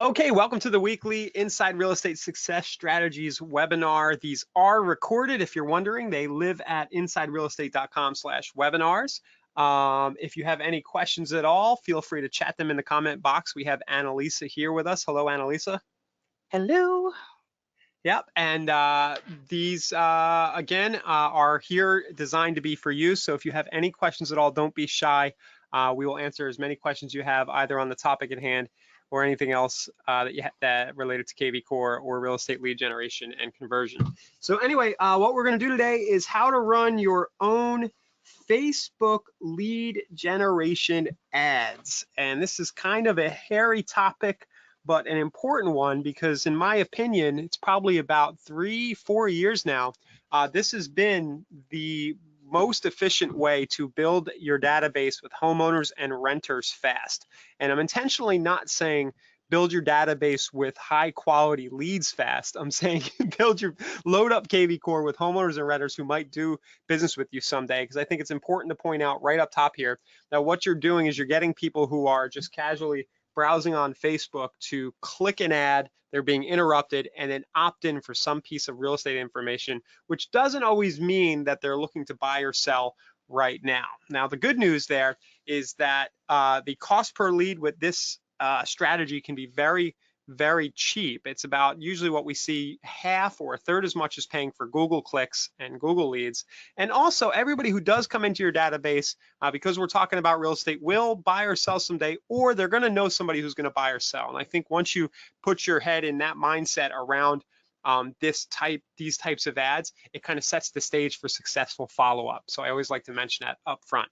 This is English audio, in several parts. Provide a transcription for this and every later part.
Okay, welcome to the weekly Inside Real Estate Success Strategies webinar. These are recorded. If you're wondering, they live at insiderealestate.com/webinars. If you have any questions at all, feel free to chat them in the comment box. We have Annalisa here with us. Hello, Annalisa. Hello. Yep, and these again are here designed to be for you. So if you have any questions at all, don't be shy. We will answer as many questions you have either on the topic at hand or anything else that related to kvCORE or real estate lead generation and conversion. So anyway, what we're going to do today is how to run your own Facebook lead generation ads. And this is kind of a hairy topic, but an important one because in my opinion, it's probably about 3-4 years now. This has been the most efficient way to build your database with homeowners and renters fast. And I'm intentionally not saying build your database with high quality leads fast. I'm saying load up kvCORE with homeowners and renters who might do business with you someday, because I think it's important to point out right up top here that what you're doing is you're getting people who are just casually browsing on Facebook to click an ad, they're being interrupted, and then opt in for some piece of real estate information, which doesn't always mean that they're looking to buy or sell right now. Now, the good news there is that the cost per lead with this strategy can be very, very cheap. It's about usually what we see half or a third as much as paying for Google clicks and Google leads. And also everybody who does come into your database, because we're talking about real estate, will buy or sell someday, or they're going to know somebody who's going to buy or sell. And I think once you put your head in that mindset around these types of ads, it kind of sets the stage for successful follow-up. So I always like to mention that up front.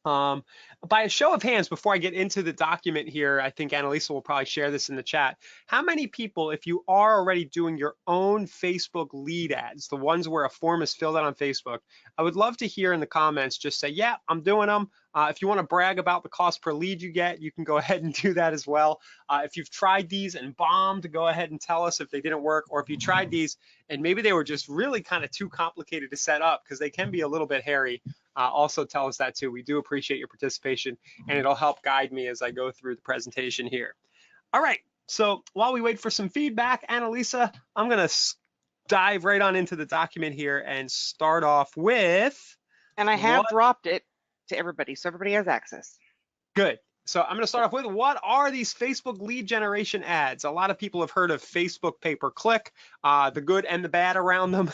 By a show of hands, before I get into the document here, I think Annalisa will probably share this in the chat. How many people, if you are already doing your own Facebook lead ads, the ones where a form is filled out on Facebook, I would love to hear in the comments, just say, yeah, I'm doing them. If you want to brag about the cost per lead you get, you can go ahead and do that as well. If you've tried these and bombed, go ahead and tell us if they didn't work, or if you tried these and maybe they were just really kind of too complicated to set up, because they can be a little bit hairy. Also tell us that too. We do appreciate your participation, and it'll help guide me as I go through the presentation here. All right, so while we wait for some feedback, Annalisa, I'm gonna dive right on into the document here and start off with. And I have dropped it to everybody, so everybody has access. Good. So I'm going to start off with, what are these Facebook lead generation ads? A lot of people have heard of Facebook pay-per-click, the good and the bad around them.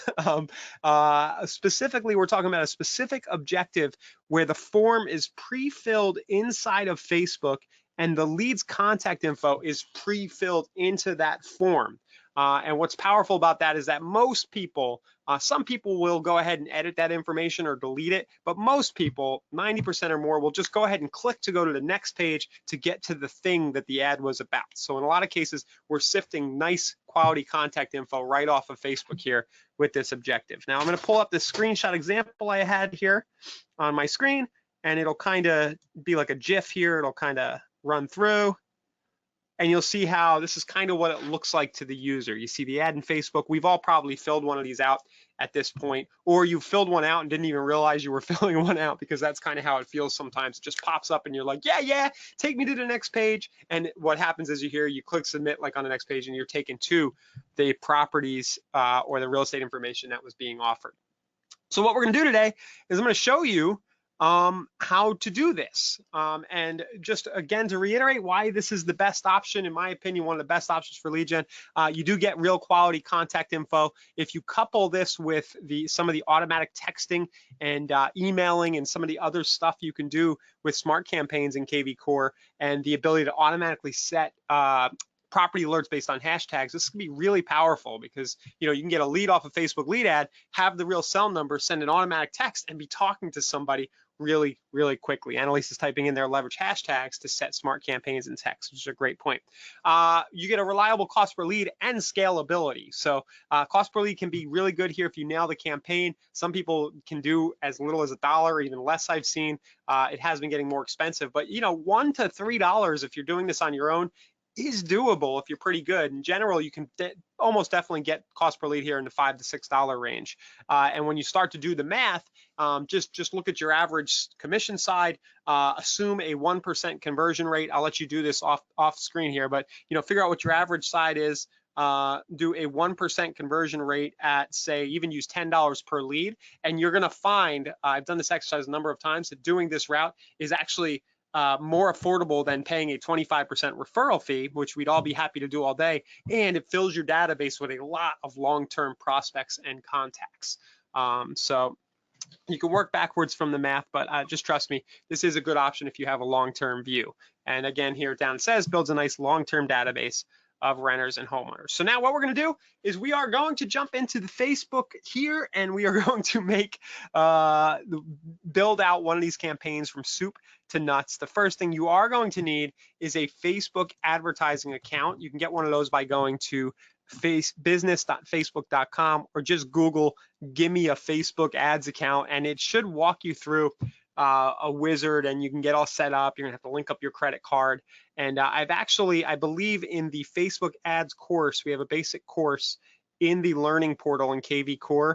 Specifically, we're talking about a specific objective where the form is pre-filled inside of Facebook and the lead's contact info is pre-filled into that form. And what's powerful about that is that most people, some people will go ahead and edit that information or delete it, but most people, 90% or more, will just go ahead and click to go to the next page to get to the thing that the ad was about. So in a lot of cases, we're sifting nice quality contact info right off of Facebook here with this objective. Now I'm going to pull up this screenshot example I had here on my screen, and it'll kind of be like a GIF here. It'll kind of run through. And you'll see how this is kind of what it looks like to the user. You see the ad in Facebook. We've all probably filled one of these out at this point, or you filled one out and didn't even realize you were filling one out, because that's kind of how it feels sometimes. It just pops up and you're like, yeah, take me to the next page. And what happens is you click submit like on the next page, and you're taken to the properties or the real estate information that was being offered. So what we're gonna do today is I'm gonna show you how to do this. And just again, to reiterate why this is the best option, in my opinion, one of the best options for lead gen. You do get real quality contact info. If you couple this with some of the automatic texting and emailing and some of the other stuff you can do with smart campaigns in kvCORE, and the ability to automatically set property alerts based on hashtags, this can be really powerful, because you can get a lead off a Facebook lead ad, have the real cell number, send an automatic text, and be talking to somebody really, really quickly. Annalise is typing in there, leverage hashtags to set smart campaigns and text, which is a great point. You get a reliable cost per lead and scalability. So cost per lead can be really good here if you nail the campaign. Some people can do as little as $1 or even less, I've seen. It has been getting more expensive, but $1 to $3 if you're doing this on your own is doable if you're pretty good. In general, you can almost definitely get cost per lead here in the $5 to $6 range. And when you start to do the math, just look at your average commission side, assume a 1% conversion rate. I'll let you do this off screen here, but figure out what your average side is. Do a 1% conversion rate at, say, even use $10 per lead, and you're going to find, I've done this exercise a number of times, that doing this route is actually more affordable than paying a 25% referral fee, which we'd all be happy to do all day, and it fills your database with a lot of long-term prospects and contacts. So you can work backwards from the math, but just trust me, this is a good option if you have a long-term view. And again, here down it says builds a nice long-term database of renters and homeowners. So now what we're going to do is we are going to jump into the Facebook here, and we are going to build out one of these campaigns from soup to nuts. The first thing you are going to need is a Facebook advertising account. You can get one of those by going to business.facebook.com or just Google "give me a Facebook ads account," and it should walk you through a wizard, and you can get all set up. You're gonna have to link up your credit card. And I believe in the Facebook ads course, we have a basic course in the learning portal in kvCORE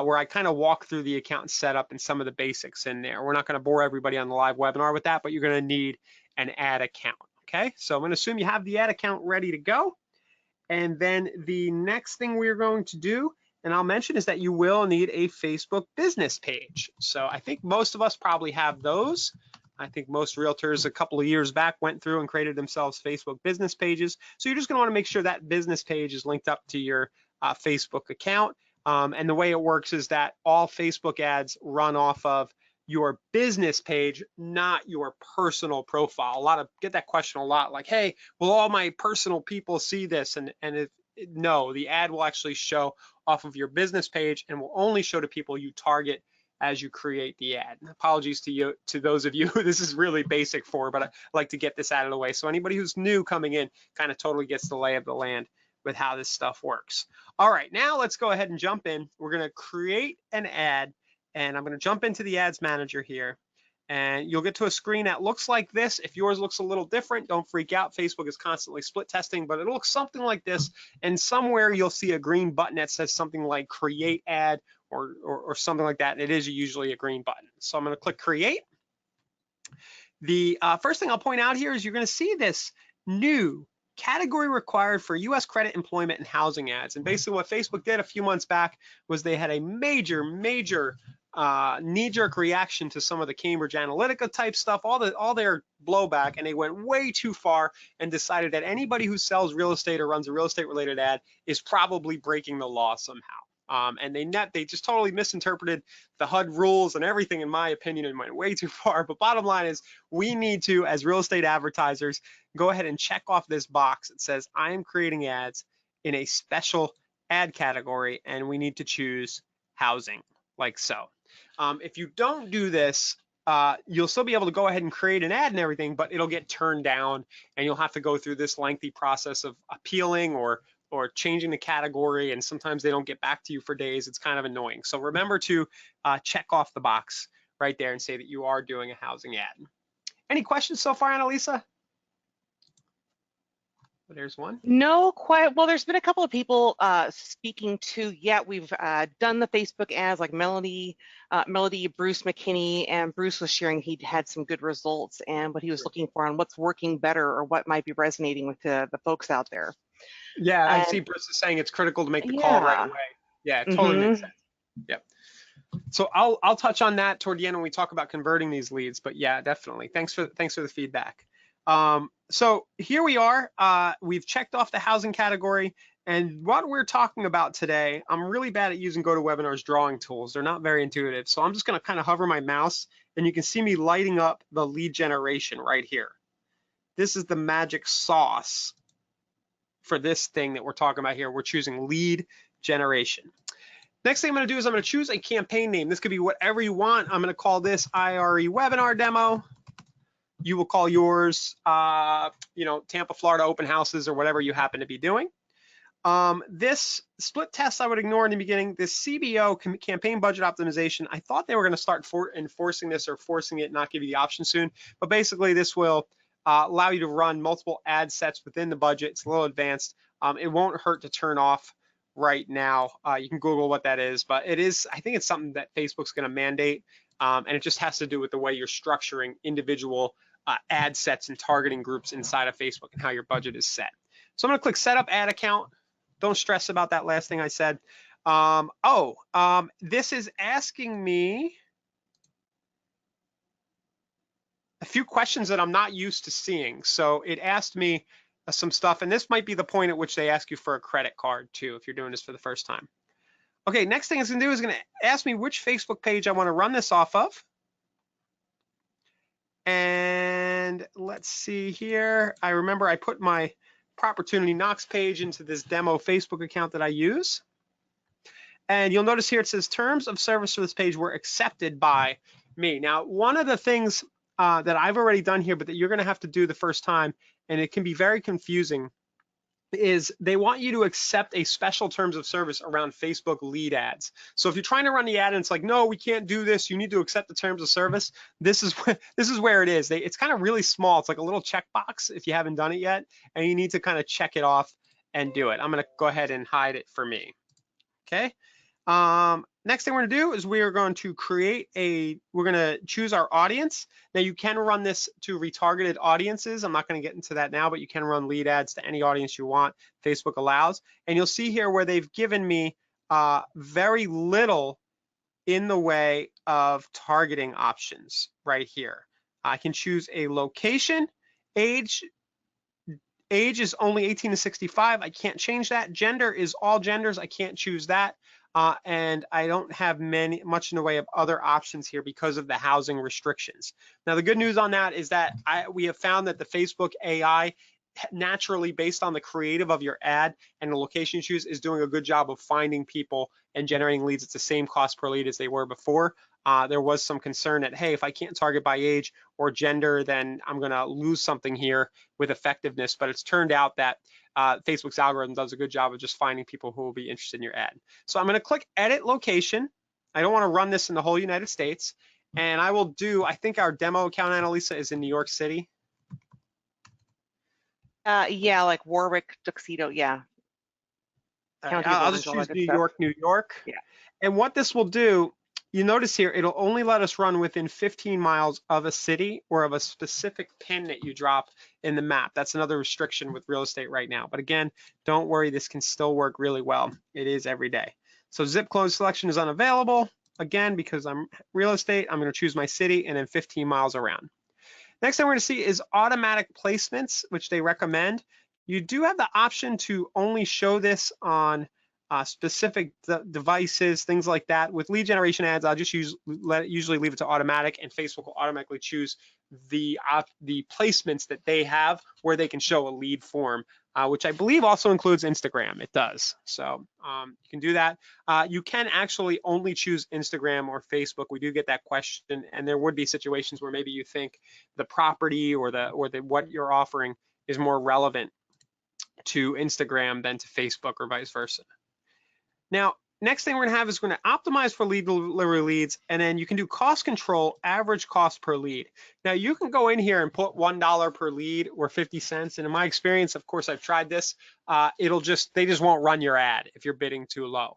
where I kind of walk through the account setup and some of the basics in there. We're not gonna bore everybody on the live webinar with that, but you're gonna need an ad account, okay? So I'm gonna assume you have the ad account ready to go. And then the next thing we're going to do, and I'll mention, is that you will need a Facebook business page. So I think most of us probably have those. I think most realtors a couple of years back went through and created themselves Facebook business pages. So you're just gonna wanna make sure that business page is linked up to your Facebook account. And the way it works is that all Facebook ads run off of your business page, not your personal profile. Get that question a lot, like, hey, will all my personal people see this? And no, the ad will actually show off of your business page and will only show to people you target as you create the ad. Apologies to those of you who this is really basic for, but I like to get this out of the way. So anybody who's new coming in kind of totally gets the lay of the land with how this stuff works. All right, now let's go ahead and jump in. We're gonna create an ad, and I'm gonna jump into the ads manager here. And you'll get to a screen that looks like this. If yours looks a little different, don't freak out. Facebook is constantly split testing, but it'll look something like this. And somewhere you'll see a green button that says something like create ad or something like that. And it is usually a green button. So I'm gonna click create. The first thing I'll point out here is you're gonna see this new category required for U.S. credit, employment, and housing ads. And basically what Facebook did a few months back was they had a major knee-jerk reaction to some of the Cambridge Analytica type stuff, all their blowback, and they went way too far and decided that anybody who sells real estate or runs a real estate related ad is probably breaking the law somehow. And they just totally misinterpreted the HUD rules and everything, in my opinion, and went way too far. But bottom line is, we need to, as real estate advertisers, go ahead and check off this box that says I am creating ads in a special ad category, and we need to choose housing, like so. If you don't do this, you'll still be able to go ahead and create an ad and everything, but it'll get turned down, and you'll have to go through this lengthy process of appealing or changing the category, and sometimes they don't get back to you for days. It's kind of annoying. So remember to check off the box right there and say that you are doing a housing ad. Any questions so far, Annalisa? There's one. No, quite. Well, there's been a couple of people speaking to, we've done the Facebook ads, like Melody, Bruce McKinney, and Bruce was sharing he'd had some good results and what he was looking for on what's working better or what might be resonating with the folks out there. Yeah, I see Bruce is saying it's critical to make the call right away. Yeah, it totally makes sense. Yep. So I'll touch on that toward the end when we talk about converting these leads, but yeah, definitely. Thanks for the feedback. So here we are, we've checked off the housing category, and what we're talking about today, I'm really bad at using GoToWebinar's drawing tools. They're not very intuitive. So I'm just gonna kind of hover my mouse, and you can see me lighting up the lead generation right here. This is the magic sauce for this thing that we're talking about here. We're choosing lead generation. Next thing I'm gonna do is I'm gonna choose a campaign name. This could be whatever you want. I'm gonna call this IRE webinar demo. You will call yours, Tampa, Florida open houses or whatever you happen to be doing. This split test I would ignore in the beginning. This CBO, campaign budget optimization, I thought they were going to start enforcing this or forcing it, not give you the option soon. But basically this will allow you to run multiple ad sets within the budget. It's a little advanced. It won't hurt to turn off right now. You can Google what that is, but it is, I think it's something that Facebook's going to mandate, and it just has to do with the way you're structuring individual ad sets and targeting groups inside of Facebook and how your budget is set. So I'm going to click Set Up Ad Account. Don't stress about that last thing I said. This is asking me a few questions that I'm not used to seeing. So it asked me some stuff, and this might be the point at which they ask you for a credit card too, if you're doing this for the first time. Okay, next thing it's gonna do is gonna ask me which Facebook page I wanna run this off of. And let's see here. I remember I put my Opportunity Knox page into this demo Facebook account that I use. And you'll notice here it says terms of service for this page were accepted by me. Now, one of the things that I've already done here, but that you're gonna have to do the first time, and it can be very confusing, is they want you to accept a special terms of service around Facebook lead ads. So if you're trying to run the ad and it's like, no, we can't do this, you need to accept the terms of service, this is where it is. It's kind of really small. It's like a little checkbox if you haven't done it yet, and you need to kind of check it off and do it. I'm gonna go ahead and hide it for me, okay? Next thing we're gonna do is we are going to we're gonna choose our audience. Now you can run this to retargeted audiences. I'm not gonna get into that now, but you can run lead ads to any audience you want. Facebook allows. And you'll see here where they've given me very little in the way of targeting options right here. I can choose a location, age is only 18 to 65. I can't change that. Gender is all genders. I can't choose that. And I don't have much in the way of other options here because of the housing restrictions. Now, the good news on that is that we have found that the Facebook AI, naturally based on the creative of your ad and the location you choose, is doing a good job of finding people and generating leads. It's the same cost per lead as they were before. There was some concern that, hey, if I can't target by age or gender, then I'm gonna lose something here with effectiveness, but it's turned out that Facebook's algorithm does a good job of just finding people who will be interested in your ad. So I'm gonna click Edit Location. I don't wanna run this in the whole United States, and I will do, I think our demo account, Annalisa, is in New York City. Yeah, like Warwick, Tuxedo, yeah. Right, I'll just choose New York, New York. Yeah. And what this will do, you notice here, it'll only let us run within 15 miles of a city or of a specific pin that you drop in the map. That's another restriction with real estate right now. But again, don't worry, this can still work really well. It is every day. So zip code selection is unavailable. Again, because I'm real estate, I'm gonna choose my city and then 15 miles around. Next thing we're gonna see is automatic placements, which they recommend. You do have the option to only show this on specific devices, things like that. With lead generation ads, I'll just usually leave it to automatic, and Facebook will automatically choose the placements that they have where they can show a lead form, which I believe also includes Instagram. It does. So you can do that. You can actually only choose Instagram or Facebook. We do get that question, and there would be situations where maybe you think the property or what you're offering is more relevant to Instagram than to Facebook or vice versa. Now, next thing we're gonna have is we're gonna optimize for lead delivery leads, and then you can do cost control, average cost per lead. Now you can go in here and put $1 per lead or 50 cents. And in my experience, of course, I've tried this, they just won't run your ad if you're bidding too low.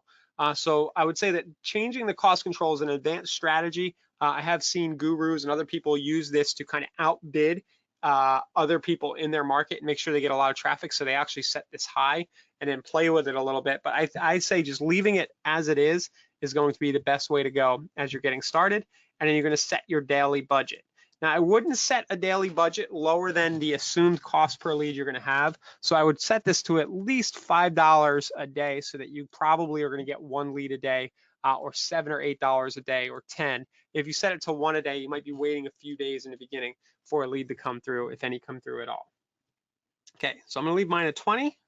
So I would say that changing the cost control is an advanced strategy. I have seen gurus and other people use this to kind of outbid other people in their market and make sure they get a lot of traffic. So they actually set this high and then play with it a little bit. But I say just leaving it as it is going to be the best way to go as you're getting started. And then you're going to set your daily budget. Now, I wouldn't set a daily budget lower than the assumed cost per lead you're going to have. So I would set this to at least $5 a day so that you probably are going to get one lead a day, or $7 or $8 a day, or 10. If you set it to one a day, you might be waiting a few days in the beginning for a lead to come through, if any come through at all. Okay, so I'm gonna leave mine at 20.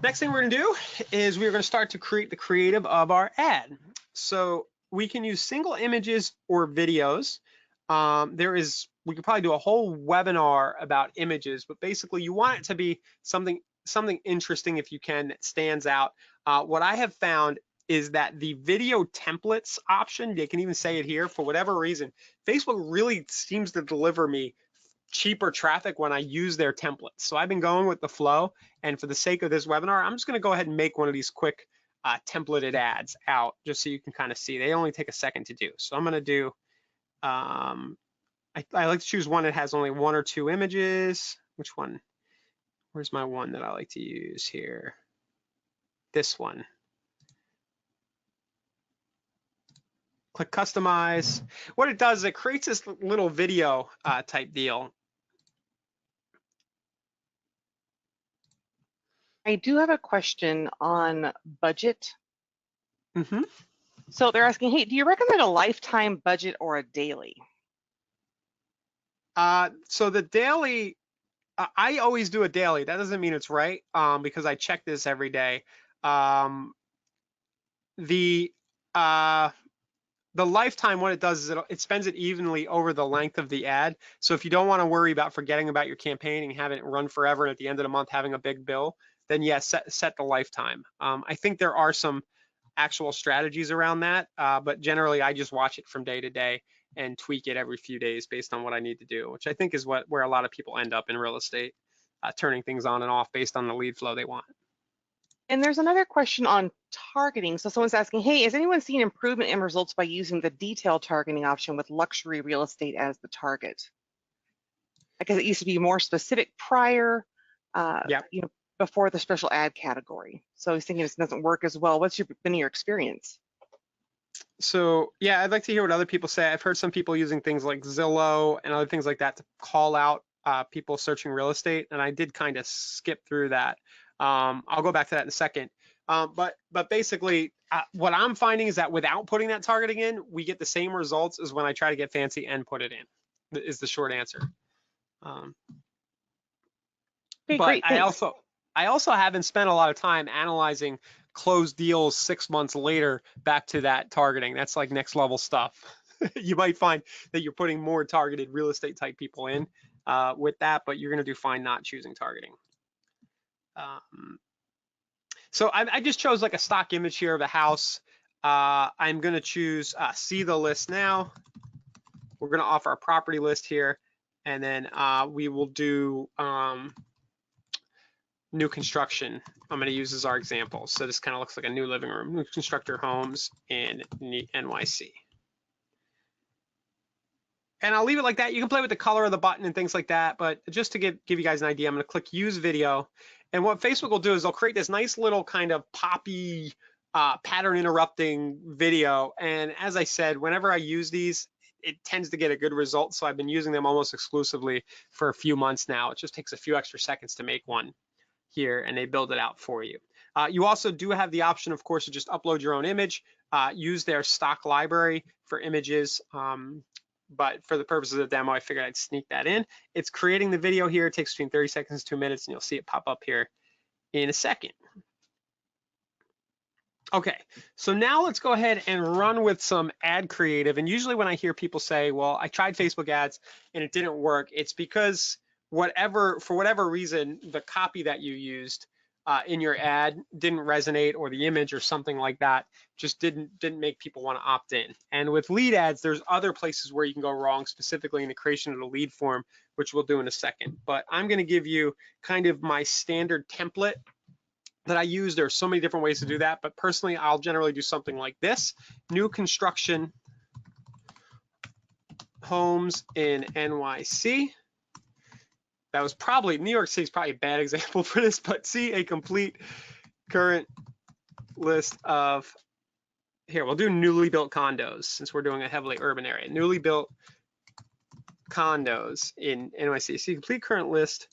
Next thing we're gonna do is we're gonna start to create the creative of our ad. So we can use single images or videos. We could probably do a whole webinar about images, but basically you want it to be something interesting if you can, that stands out. What I have found is that the video templates option, they can even say it here, for whatever reason, Facebook really seems to deliver me cheaper traffic when I use their templates. So I've been going with the flow, and for the sake of this webinar, I'm just gonna go ahead and make one of these quick templated ads out, just so you can kind of see. They only take a second to do. So I'm gonna do, I like to choose one that has only 1 or 2 images. Which one? Where's my one that I like to use here? This one. Click customize. What it does is it creates this little video type deal. I do have a question on budget. Mm-hmm. So they're asking, hey, do you recommend a lifetime budget or a daily? So the daily, I always do a daily. That doesn't mean it's right, because I check this every day. The lifetime, what it does is it spends it evenly over the length of the ad. So if you don't want to worry about forgetting about your campaign and having it run forever and at the end of the month having a big bill, then yes, set the lifetime. I think there are some actual strategies around that, but generally I just watch it from day to day and tweak it every few days based on what I need to do, which I think is where a lot of people end up in real estate, turning things on and off based on the lead flow they want. And there's another question on targeting. So someone's asking, hey, has anyone seen improvement in results by using the detailed targeting option with luxury real estate as the target? Because it used to be more specific prior, Yep. you know, before the special ad category. So he's thinking this doesn't work as well. What's been your experience? So yeah, I'd like to hear what other people say. I've heard some people using things like Zillow and other things like that to call out people searching real estate, and I did kind of skip through that. I'll go back to that in a second. But basically, what I'm finding is that without putting that targeting in, we get the same results as when I try to get fancy and put it in. Is the short answer. Okay, But great, thanks. I also haven't spent a lot of time analyzing closed deals 6 months later back to that targeting. That's like next level stuff. You might find that you're putting more targeted real estate type people in with that, but you're going to do fine not choosing targeting. So I just chose like a stock image here of a house. I'm going to choose see the list now. We're going to offer a property list here, and then we will do new construction. I'm going to use as our example. So this kind of looks like a new living room, new constructor homes in NYC. And I'll leave it like that. You can play with the color of the button and things like that, but just to give you guys an idea, I'm going to click use video. And what Facebook will do is they'll create this nice little kind of poppy pattern interrupting video. And as I said, whenever I use these, it tends to get a good result. So I've been using them almost exclusively for a few months now. It just takes a few extra seconds to make one here, and they build it out for you. You also do have the option, of course, to just upload your own image, use their stock library for images. But for the purposes of the demo, I figured I'd sneak that in. It's creating the video here. It takes between 30 seconds to 2 minutes, and you'll see it pop up here in a second. Okay, so now let's go ahead and run with some ad creative. And usually when I hear people say, well, I tried Facebook ads and it didn't work, it's because for whatever reason, the copy that you used in your ad didn't resonate, or the image or something like that just didn't make people want to opt in. And with lead ads, there's other places where you can go wrong, specifically in the creation of the lead form, which we'll do in a second. But I'm going to give you kind of my standard template that I use. There are so many different ways to do that, but personally, I'll generally do something like this: new construction homes in NYC. That was probably, New York City is probably a bad example for this, but see a complete current list of, here, we'll do newly built condos since we're doing a heavily urban area. Newly built condos in NYC. See complete current list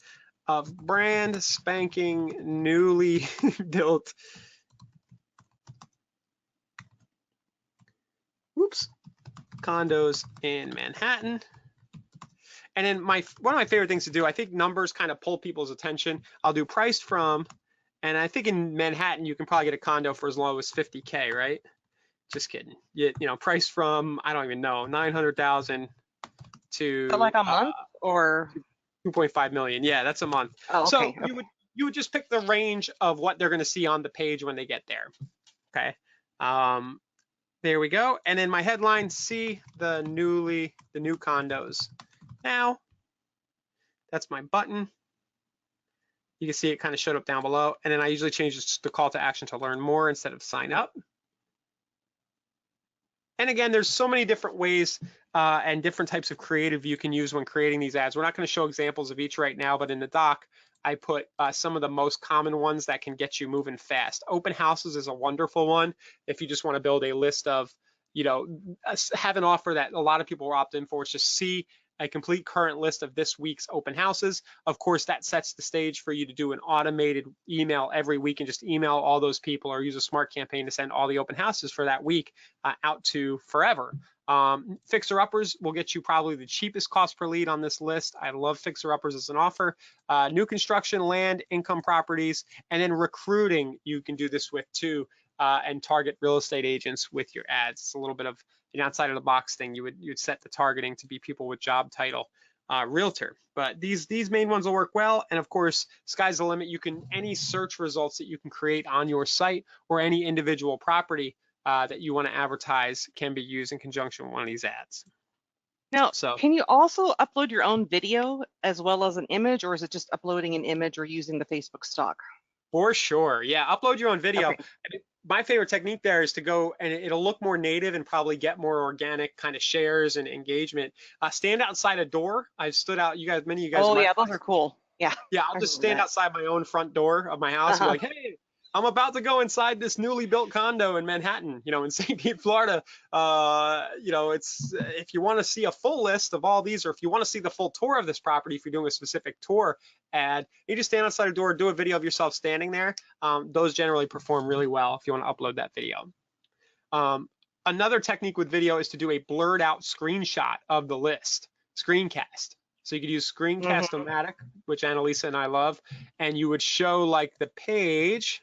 of brand spanking newly built, condos in Manhattan. And then one of my favorite things to do, I think numbers kind of pull people's attention. I'll do price from, and I think in Manhattan you can probably get a condo for as low as 50K, right? Just kidding. You know, price from, I don't even know, 900,000 to like a month or 2.5 million. Yeah, that's a month. oh, okay. So you would just pick the range of what they're going to see on the page when they get there. Okay. There we go. And then my headline, see the new condos. Now, that's my button. You can see it kind of showed up down below. And then I usually change the call to action to learn more instead of sign up. And again, there's so many different ways and different types of creative you can use when creating these ads. We're not going to show examples of each right now, but in the doc, I put some of the most common ones that can get you moving fast. Open houses is a wonderful one. If you just want to build a list of, have an offer that a lot of people will opt in for, it's just see a complete current list of this week's open houses. Of course, that sets the stage for you to do an automated email every week and just email all those people or use a smart campaign to send all the open houses for that week out to forever. Fixer-uppers will get you probably the cheapest cost per lead on this list. I love fixer-uppers as an offer. New construction, land, income properties, and then recruiting you can do this with too, and target real estate agents with your ads. It's a little bit of an outside of the box thing. You'd set the targeting to be people with job title realtor. But these main ones will work well. And of course, sky's the limit. Any search results that you can create on your site or any individual property that you want to advertise can be used in conjunction with one of these ads. Now, So, can you also upload your own video as well as an image, or is it just uploading an image or using the Facebook stock? for sure, yeah, upload your own video. Okay. I mean, my favorite technique there is to go, and it'll look more native and probably get more organic kind of shares and engagement. Stand outside a door. I've stood out, many of you guys. Oh yeah, those are cool. Yeah. Yeah, I'll just stand outside my own front door of my house and be like, hey, I'm about to go inside this newly built condo in Manhattan, in St. Pete, Florida. It's if you want to see a full list of all these, or if you want to see the full tour of this property, if you're doing a specific tour ad, you just stand outside a door, do a video of yourself standing there. Those generally perform really well if you want to upload that video. Another technique with video is to do a blurred out screenshot of the list, screencast. So you could use Screencast-O-Matic, which Annalisa and I love, and you would show like the page.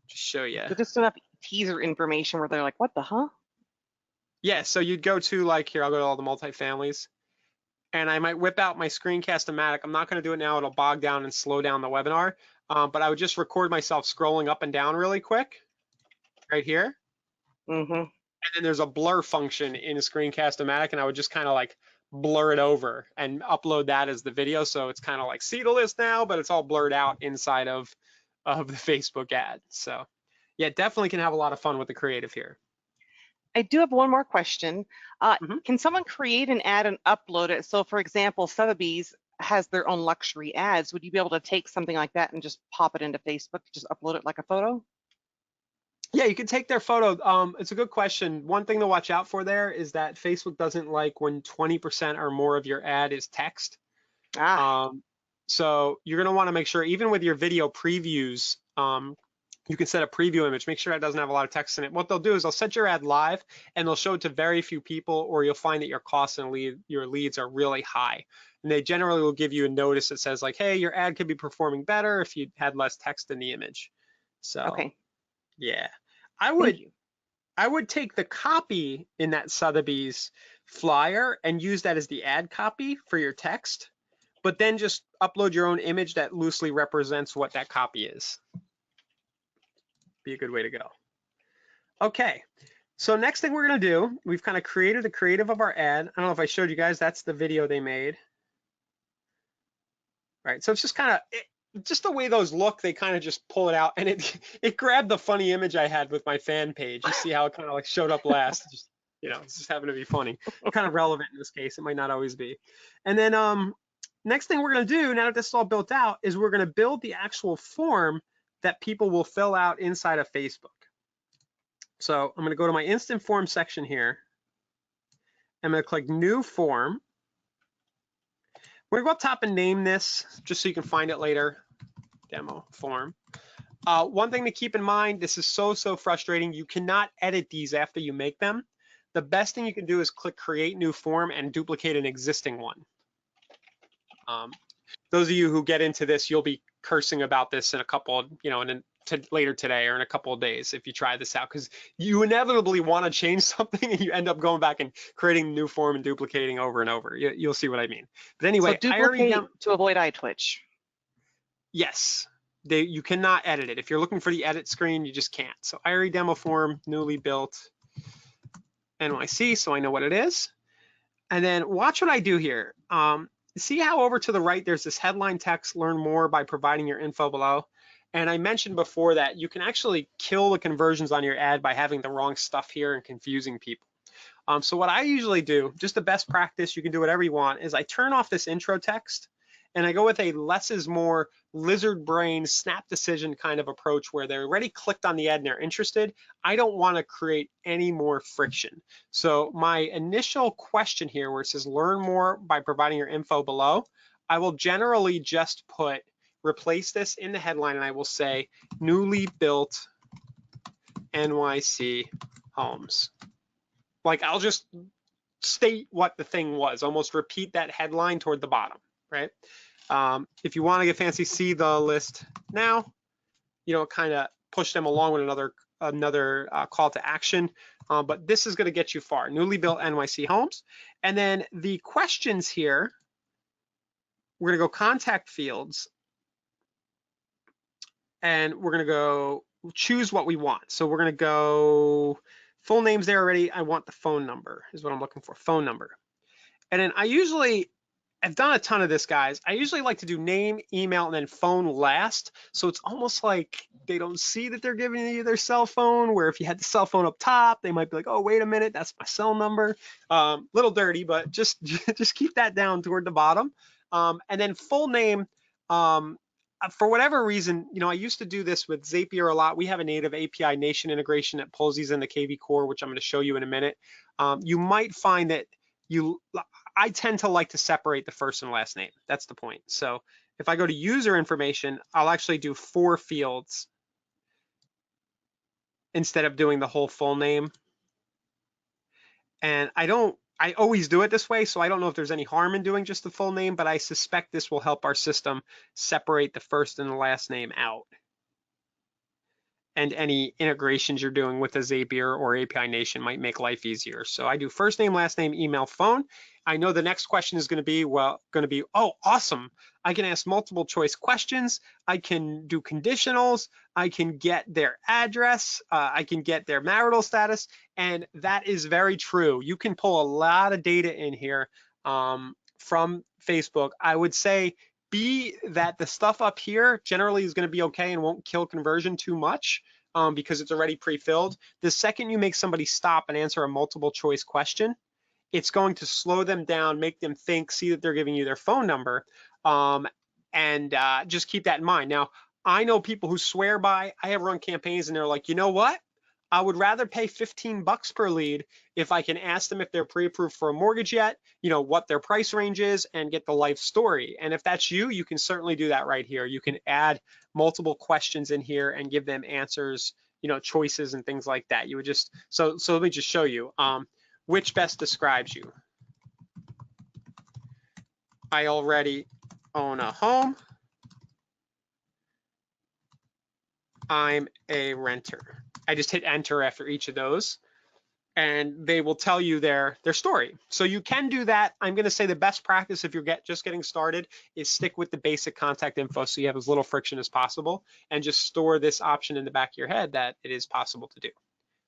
Just show you. So just enough teaser information where they're like, what the huh? Yeah, so you'd go to here, I'll go to all the multifamilies, and I might whip out my Screencast-O-Matic. I'm not going to do it now. It'll bog down and slow down the webinar, but I would just record myself scrolling up and down really quick right here. And then there's a blur function in Screencast-O-Matic, and I would just kind of blur it over and upload that as the video. So it's kind of like see the list now, but it's all blurred out inside of the Facebook ad. So yeah, definitely can have a lot of fun with the creative here. I do have one more question. Can someone create an ad and upload it? So for example, Sotheby's has their own luxury ads. Would you be able to take something like that and just pop it into Facebook, just upload it like a photo? Yeah, you can take their photo. It's a good question. One thing to watch out for there is that Facebook doesn't like when 20% or more of your ad is text. So you're going to want to make sure, even with your video previews, you can set a preview image. Make sure it doesn't have a lot of text in it. What they'll do is they'll set your ad live and they'll show it to very few people, or you'll find that your costs and your leads are really high. And they generally will give you a notice that says hey, your ad could be performing better if you had less text in the image. So okay. Yeah, I would take the copy in that Sotheby's flyer and use that as the ad copy for your text, but then just upload your own image that loosely represents what that copy is. Be a good way to go. Okay, so next thing we're gonna do, we've kind of created the creative of our ad. I don't know if I showed you guys, that's the video they made. Right, so it's just kind of, just the way those look, they kind of just pull it out, and it grabbed the funny image I had with my fan page. You see how it kind of showed up last. Just, it's just happened to be funny. Kind of relevant in this case. It might not always be. And then next thing we're going to do, now that this is all built out, is we're going to build the actual form that people will fill out inside of Facebook. So I'm going to go to my instant form section here. I'm going to click new form. We're going to go up top and name this just so you can find it later. Demo form. One thing to keep in mind, this is so frustrating. You cannot edit these after you make them. The best thing you can do is click create new form and duplicate an existing one. Those of you who get into this, you'll be cursing about this in a couple, later today or in a couple of days if you try this out, because you inevitably want to change something and you end up going back and creating a new form and duplicating over and over. You'll see what I mean. But anyway, so duplicate to avoid eye twitch. Yes. you cannot edit it. If you're looking for the edit screen, you just can't. So IRE demo form, newly built NYC, so I know what it is. And then watch what I do here. See how over to the right, there's this headline text, learn more by providing your info below. And I mentioned before that you can actually kill the conversions on your ad by having the wrong stuff here and confusing people. So what I usually do, just the best practice, you can do whatever you want, is I turn off this intro text and I go with a less is more lizard brain snap decision kind of approach where they're already clicked on the ad and they're interested. I don't want to create any more friction. So my initial question here where it says learn more by providing your info below, I will generally just replace this in the headline and I will say newly built NYC homes. Like I'll just state what the thing was, almost repeat that headline toward the bottom, right? If you want to get fancy, see the list now, kind of push them along with another call to action. But this is going to get you far. Newly built NYC homes. And then the questions here, we're going to go contact fields. And we're going to go choose what we want. So we're going to go full names there already. I want the phone number is what I'm looking for, phone number. And then I've done a ton of this, guys. I usually like to do name, email, and then phone last. So it's almost like they don't see that they're giving you their cell phone, where if you had the cell phone up top, they might be like, oh, wait a minute, that's my cell number. Little dirty, but just keep that down toward the bottom. And then full name, for whatever reason, I used to do this with Zapier a lot. We have a native API Nation integration that pulls these in the kvCORE, which I'm going to show you in a minute. You might find that I tend to like to separate the first and last name. That's the point. So if I go to user information, I'll actually do 4 fields instead of doing the whole full name. And I always do it this way, so I don't know if there's any harm in doing just the full name, but I suspect this will help our system separate the first and the last name out. And any integrations you're doing with a Zapier or API Nation might make life easier. So I do first name, last name, email, phone. I know the next question is going to be, oh, awesome. I can ask multiple choice questions. I can do conditionals. I can get their address. I can get their marital status. And that is very true. You can pull a lot of data in here from Facebook. I would say that the stuff up here generally is going to be okay and won't kill conversion too much because it's already pre-filled. The second you make somebody stop and answer a multiple choice question, it's going to slow them down, make them think, see that they're giving you their phone number, and just keep that in mind. Now, I know people who swear by, I have run campaigns and they're like, you know what? I would rather pay $15 per lead if I can ask them if they're pre-approved for a mortgage yet, what their price range is, and get the life story. And if that's you, you can certainly do that right here. You can add multiple questions in here and give them answers, choices and things like that. You would just, so let me just show you. Which best describes you? I already own a home. I'm a renter. I just hit enter after each of those and they will tell you their story. So you can do that. I'm going to say the best practice if you're just getting started is stick with the basic contact info so you have as little friction as possible and just store this option in the back of your head that it is possible to do.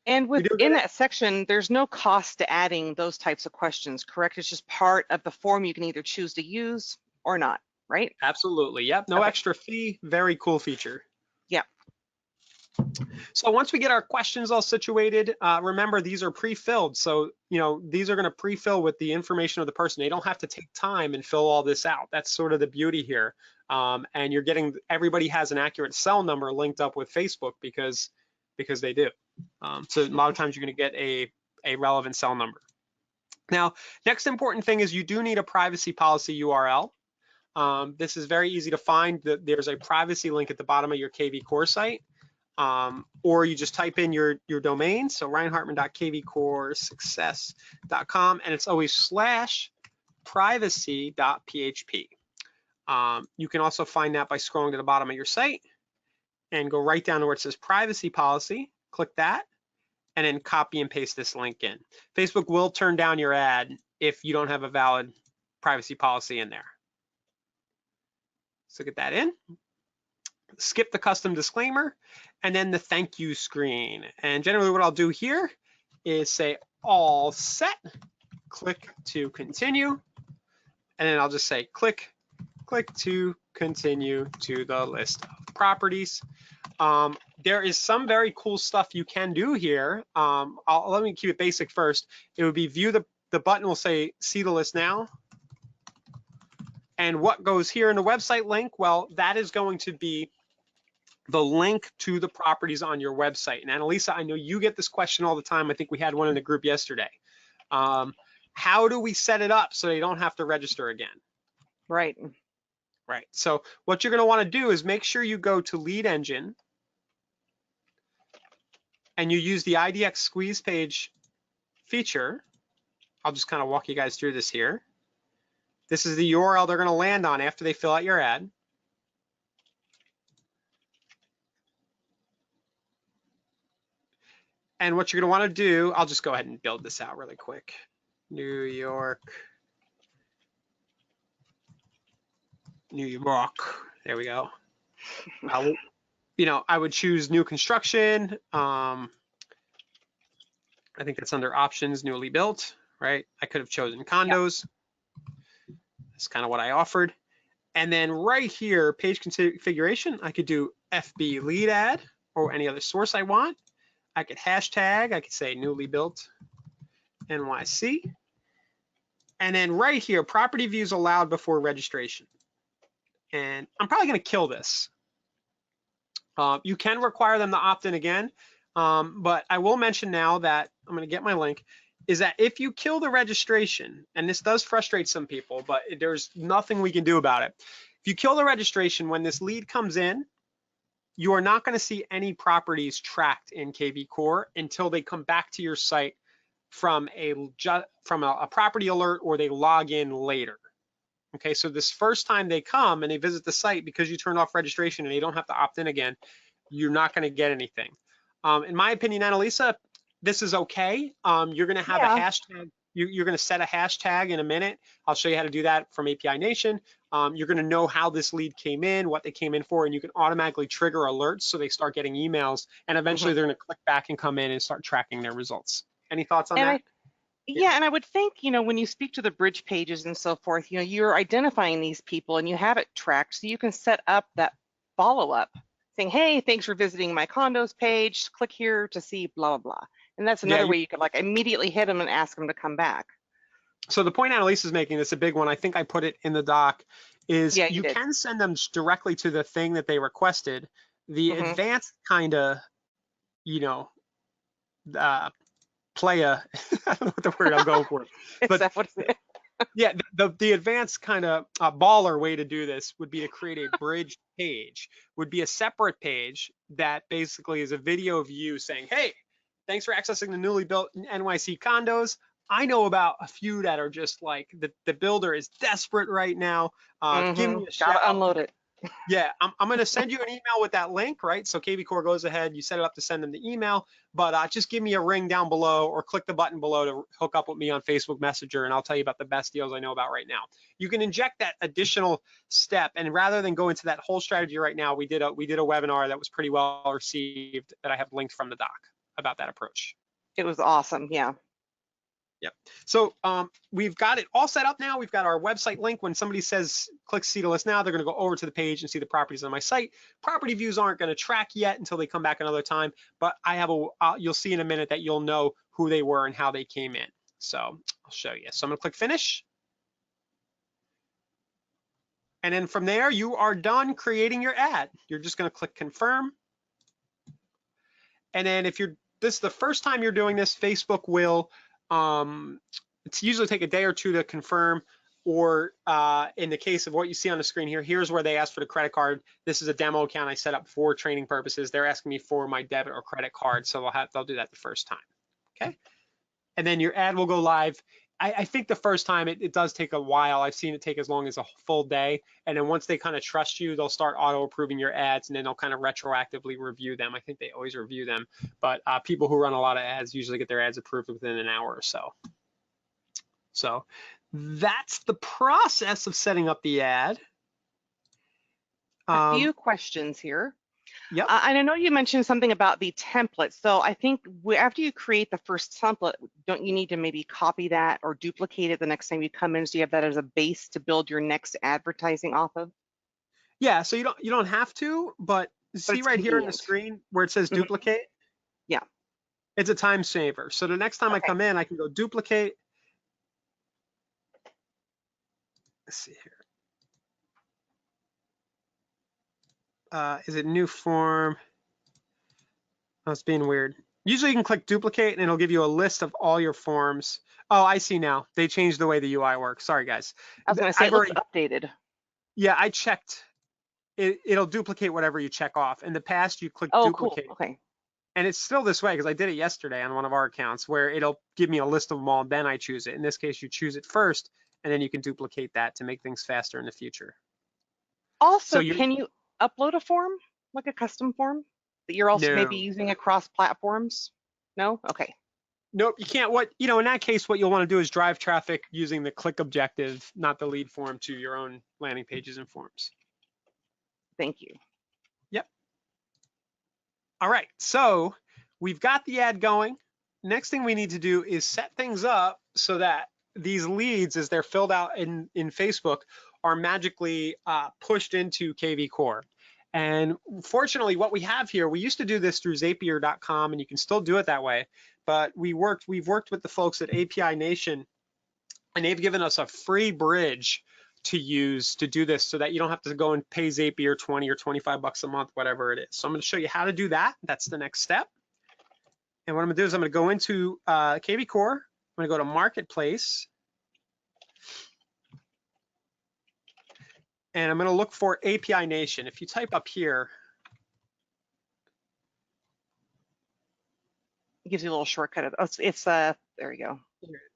And within that section, there's no cost to adding those types of questions, correct? It's just part of the form you can either choose to use or not, right? Absolutely. Yep. No extra fee. Very cool feature. Yeah. So once we get our questions all situated, remember these are pre-filled. So, these are going to pre-fill with the information of the person. They don't have to take time and fill all this out. That's sort of the beauty here. And you're getting, everybody has an accurate cell number linked up with Facebook because they do. So a lot of times you're going to get a relevant cell number. Now, next important thing is you do need a privacy policy URL. This is very easy to find. There's a privacy link at the bottom of your kvCORE site. Or you just type in your domain, so ryanhartman.kvcoresuccess.com, and it's always /privacy.php. You can also find that by scrolling to the bottom of your site and go right down to where it says privacy policy, click that, and then copy and paste this link in. Facebook will turn down your ad if you don't have a valid privacy policy in there. So get that in. skip the custom disclaimer, and then the thank you screen. And generally what I'll do here is say all set, click to continue, and then I'll just say click to continue to the list of properties. There is some very cool stuff you can do here. Let me keep it basic first. It would be view the button will say see the list now. And what goes here in the website link? Well, that is going to be the link to the properties on your website. And Annalisa, I know you get this question all the time. I think we had one in the group yesterday. How do we set it up so they don't have to register again? Right. Right. So what you're going to want to do is make sure you go to Lead Engine and you use the IDX squeeze page feature. I'll just kind of walk you guys through this here. This is the URL they're going to land on after they fill out your ad. And what you're going to want to do, I'll just go ahead and build this out really quick. New York. There we go. You know, I would choose new construction. I think that's under options, newly built, right? I could have chosen condos. Yep. That's kind of what I offered. And then right here, page configuration, I could do FB lead ad or any other source I want. I could hashtag, I could say newly built NYC. And then right here, property views allowed before registration. And I'm probably going to kill this. You can require them to opt in again, but I will mention now that I'm going to get my link, is that if you kill the registration, and this does frustrate some people, but there's nothing we can do about it. If you kill the registration, when this lead comes in, you are not going to see any properties tracked in kvCORE until they come back to your site from a property alert or they log in later. Okay, so this first time they come and they visit the site, because you turned off registration and they don't have to opt in again, you're not going to get anything. In my opinion, Annalisa, this is okay. You're going to have a hashtag. You're going to set a hashtag in a minute. I'll show you how to do that from API Nation. You're going to know how this lead came in, what they came in for, and you can automatically trigger alerts so they start getting emails, and eventually they're going to click back and come in and start tracking their results. Any thoughts on that? Yeah, and I would think, you know, when you speak to the bridge pages and so forth, you know, you're identifying these people and you have it tracked, so you can set up that follow-up saying, hey, thanks for visiting my condos page, click here to see blah, blah, blah. And that's another way you could like immediately hit them and ask them to come back. So the point Annalisa is making, this is a big one, I think I put it in the doc, is you can send them directly to the thing that they requested. The advanced kind of, you know, playa, I don't know what the word I'm going for. But that what it is? Yeah, the advanced kind of baller way to do this would be to create a bridge page, would be a separate page that basically is a video of you saying, hey, thanks for accessing the newly built NYC condos. I know about a few that are just like, the builder is desperate right now. Give me a shout. Gotta unload it. Yeah, I'm going to send you an email with that link, right? So kvCORE goes ahead, you set it up to send them the email, but just give me a ring down below or click the button below to hook up with me on Facebook Messenger, and I'll tell you about the best deals I know about right now. You can inject that additional step, and rather than go into that whole strategy right now, we did a webinar that was pretty well received that I have linked from the doc about that approach. It was awesome, yeah. Yep. So we've got it all set up now. We've got our website link. When somebody says click see the list now, they're going to go over to the page and see the properties on my site. Property views aren't going to track yet until they come back another time, but I have you'll see in a minute that you'll know who they were and how they came in. So I'll show you. So I'm going to click finish. And then from there, you are done creating your ad. You're just going to click confirm. And then if this is the first time you're doing this, Facebook will it's usually take a day or two to confirm, or in the case of what you see on the screen here, here's where they ask for the credit card. This is a demo account I set up for training purposes. They're asking me for my debit or credit card, so they'll do that the first time. Okay, and then your ad will go live. I think the first time it does take a while. I've seen it take as long as a full day, and then once they kind of trust you, they'll start auto approving your ads, and then they'll kind of retroactively review them. I think they always review them, but people who run a lot of ads usually get their ads approved within an hour or so. So that's the process of setting up the ad. A few questions here. Yep. And I know you mentioned something about the template. So I think after you create the first template, don't you need to maybe copy that or duplicate it the next time you come in, so you have that as a base to build your next advertising off of? Yeah, so you don't have to, but But see it's right here in the convenient. screen where it says Mhm. duplicate? Yeah. It's a time saver. So the next time I Okay. come in, I can go duplicate. Let's see here. Is it new form? Oh, it's being weird. Usually you can click duplicate and it'll give you a list of all your forms. Oh, I see now. They changed the way the UI works. Sorry, guys. I was going to say it I've looks already, updated. yeah, I checked. It'll duplicate whatever you check off. In the past, you click Oh, cool. duplicate. Okay. And it's still this way because I did it yesterday on one of our accounts where it'll give me a list of them all, and then I choose it. In this case, you choose it first, and then you can duplicate that to make things faster in the future. So Also, you can you upload a form, like a custom form, that you're also maybe no, using across platforms? No? Okay. nope, you can't. What in that case, what you'll want to do is drive traffic using the click objective, not the lead form, to your own landing pages and forms. Thank you. Yep. All right, so we've got the ad going. Next thing we need to do is set things up so that these leads, as they're filled out in Facebook, are magically pushed into kvCORE. And fortunately, what we have here, we used to do this through Zapier.com, and you can still do it that way. But we've worked with the folks at API Nation, and they've given us a free bridge to use to do this so that you don't have to go and pay Zapier 20 or 25 bucks a month, whatever it is. So I'm going to show you how to do that. That's the next step. And what I'm going to do is I'm going to go into kvCORE. I'm going to go to Marketplace. And I'm going to look for API Nation. If you type up here, It gives you a little shortcut. There we go.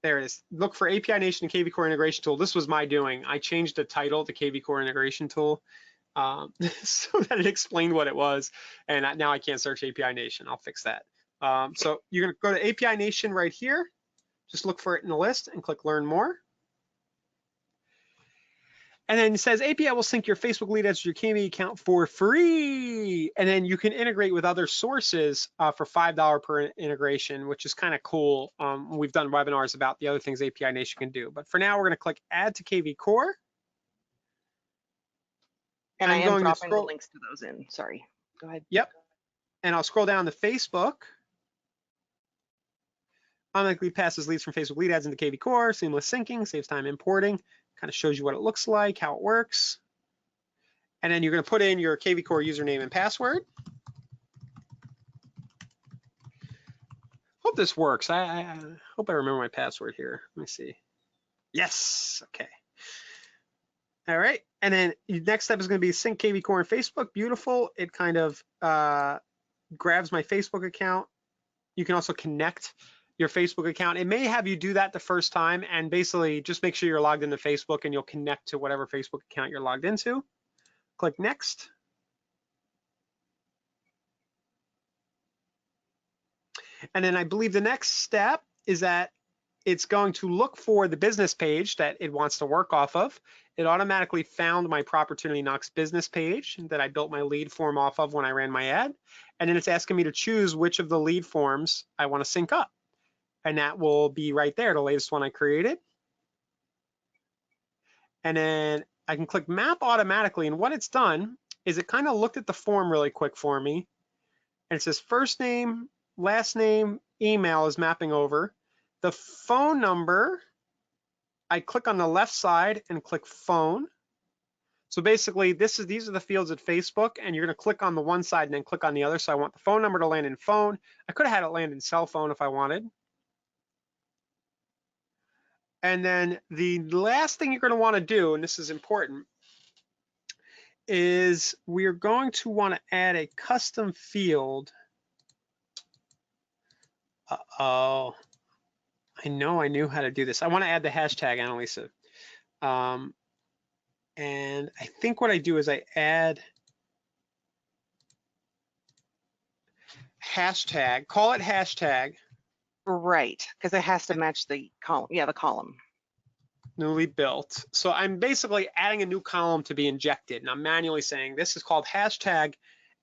there it is. Look for API Nation and kvCORE integration tool. This was my doing. I changed the title to kvCORE integration tool so that it explained what it was. And now I can't search API Nation. I'll fix that. So you're going to go to API Nation right here. Just look for it in the list and click Learn More. And then it says API will sync your Facebook lead ads to your KV account for free. And then you can integrate with other sources for $5 per integration, which is kind of cool. We've done webinars about the other things API Nation can do. But for now, we're going to click Add to kvCORE. And I am dropping the scroll. links to those in. Sorry. Go ahead. Yep. And I'll scroll down to Facebook. Automatically passes leads from Facebook lead ads into kvCORE. Seamless syncing, saves time importing. Kind of shows you what it looks like, how it works. And then you're going to put in your kvCORE username and password. Hope this works. I hope I remember my password here. Let me see. Yes. Okay. All right. And then next step is going to be sync kvCORE and Facebook. Beautiful. It kind of grabs my Facebook account. You can also connect your Facebook account. It may have you do that the first time, and basically just make sure you're logged into Facebook and you'll connect to whatever Facebook account you're logged into. Click Next. And then I believe the next step is that it's going to look for the business page that it wants to work off of. It automatically found my Opportunity Knocks business page that I built my lead form off of when I ran my ad. And then it's asking me to choose which of the lead forms I want to sync up. And that will be right there, the latest one I created. And then I can click Map automatically. And what it's done is it kind of looked at the form really quick for me. And it says first name, last name, email is mapping over. The phone number, I click on the left side and click phone. So basically these are the fields at Facebook, and you're gonna click on the one side and then click on the other. So I want the phone number to land in phone. I could have had it land in cell phone if I wanted. And then the last thing you're going to want to do, and this is important, is we're going to want to add a custom field. Uh-oh. I know I knew how to do this. I want to add the hashtag, Annalisa. And I think what I do is I add hashtag, call it hashtag. Right, because it has to match the column. Yeah, the column. newly built. So I'm basically adding a new column to be injected, and I'm manually saying this is called hashtag,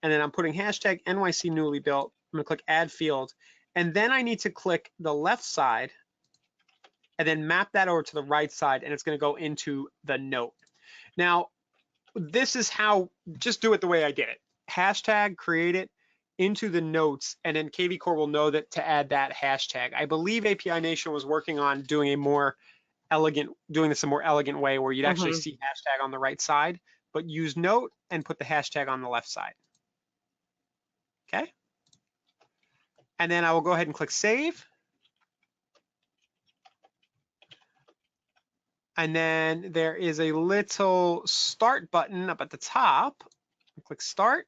and then I'm putting hashtag NYC newly built. I'm gonna click add field, and then I need to click the left side and then map that over to the right side, and it's gonna go into the note. Now, this is how, just do it the way I did it. Hashtag, create it into the notes, and then kvCORE will know that to add that hashtag. I believe API Nation was working on doing this a more elegant way where you'd actually see hashtag on the right side, but use note and put the hashtag on the left side. Okay. And then I will go ahead and click save. And then there is a little start button up at the top. Click start,